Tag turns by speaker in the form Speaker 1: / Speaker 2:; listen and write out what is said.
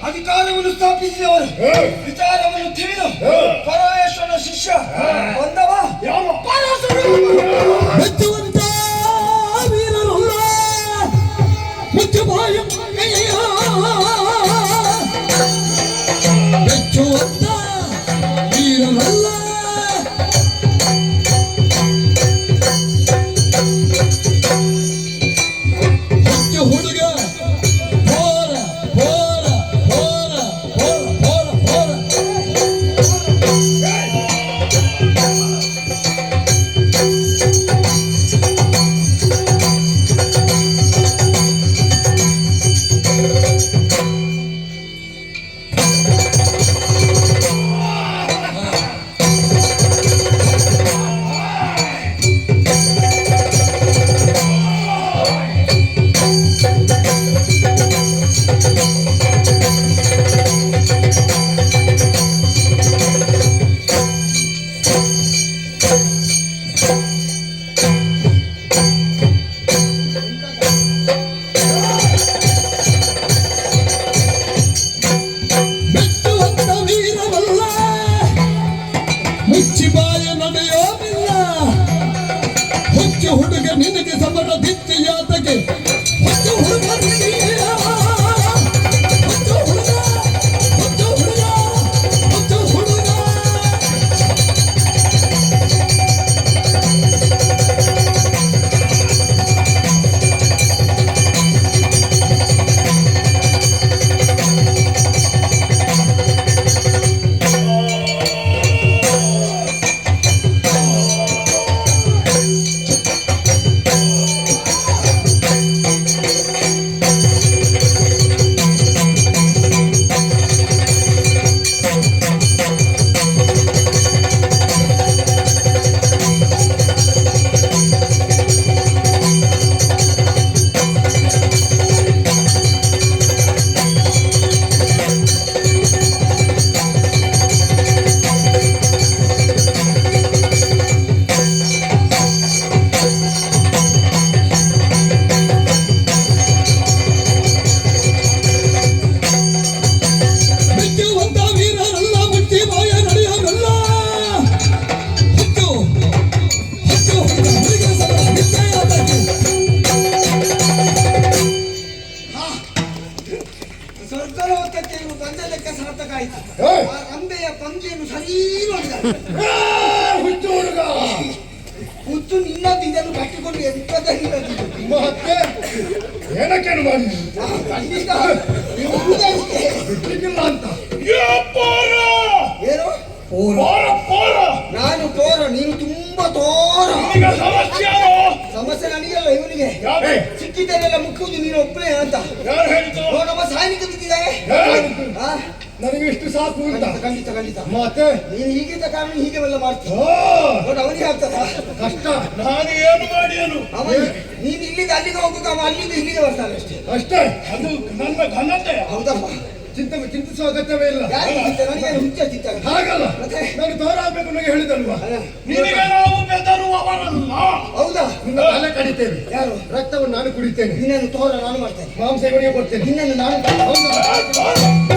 Speaker 1: ಅಧಿಕಾರವನ್ನು ಸ್ಥಾಪಿಸಿದವರು ವಿಚಾರವನ್ನು ತಿಳಿದು ಪರಮೇಶ್ವರನ ಶಿಷ್ಯ ಬಂದವ ಮೆಚ್ಚುವಂತ ವೀರರಲ್ಲ ಮುಚ್ಚುಬಾಯ ಮೆಚ್ಚುವಂತ ವೀರರಲ್ಲ ಮುಚ್ಚು ಹುಡುಗ ಮುಚ್ಚಿಬಾಯ ನಡೆಯೋದಿಲ್ಲ ಹುಚ್ಚು ಹುಡುಗ ನಿನಗೆ ಸಮರ ದಿಚ್ಚಿ ಯಾತಗೆ ಹುಚ್ಚು ಹುಡುಗ ಹುಚ್ಚು ಹುಡುಗ ಹುಚ್ಚು ಹುಡುಗ ಹುಚ್ಚು ಹುಡುಗ ಅಂಬೆಯ ಪಂಜೆಯನ್ನು ಸರಿ ಹುಚ್ಚು ಹುಡುಗ ಹುಚ್ಚು ನಿನ್ನದು ಇದನ್ನು ಕಟ್ಟಿಕೊಂಡು ಮತ್ತೆ ಏನಕ್ಕೇನು ಮಾಡಿ ಖಂಡಿತ ಅಂತ ಏನು ನಾನು ತೋರ ನೀನು ತುಂಬಾ ತೋರ ಸಮಸ್ಯೆ ನನಗೆಲ್ಲ ಇವನಿಗೆ ಸಿಕ್ಕಿದ್ದನ್ನೆಲ್ಲ ಮುಕ್ಕುವುದು ನೀನು ಒಬ್ಬನೇ ಅಂತ ನಮ್ಮ ಸೈನಿಕ ಬಿದ್ದಿದ್ದಾರೆ ನನಗೆ ಇಷ್ಟು ಸಾಕು ಅಂತ ಖಂಡಿತ ಖಂಡಿತ ಮತ್ತೆ ನೀನು ಹೀಗಿದ್ದ ಕಾರಣ ಹೀಗೆ ಎಲ್ಲ ಮಾಡ್ತೀನಿ ಅವನಿಗೆ ಆಗ್ತದ ಕಷ್ಟ ನಾನು ಏನು ಮಾಡಿ ನೀನು ಇಲ್ಲಿಂದ ಅಲ್ಲಿಗೆ ಹೋಗುವಾಗ ಅವ ಅಲ್ಲಿಂದ ಇಲ್ಲಿಗೆ ಬರ್ತಾನೆ ಅಷ್ಟೇ ಅಷ್ಟೇ ಅದು ನನ್ನ ಘನತೆ ಹೌದಪ್ಪ ಚಿಂತಿಸುವ ಅಗತ್ಯವೇ ಇಲ್ಲ ನನಗೆ ಹುಚ್ಚ ಚಿತ್ತ ಹಾಗಲ್ಲ ನಾನು ತೋರ ಆಗ್ಬೇಕು ನನಗೆ ಹೇಳಿದಲ್ವಾ ನಿನಗೆ ನಾವು ಬೆದರುವವರಲ್ಲ ಹೌದಾ ನಿನ್ನ ತಲೆ ಕಡಿತೇವೆ ಯಾರು ರಕ್ತವನ್ನು ನಾನು ಕುಡಿತೇನೆ ನಿನ್ನನ್ನು ತೋರ ನಾನು ಮಾಡ್ತೇನೆ ಮಾಂಸ ಇವನಿಗೆ ಕೊಡ್ತೇನೆ ನಿನ್ನನ್ನು ನಾನು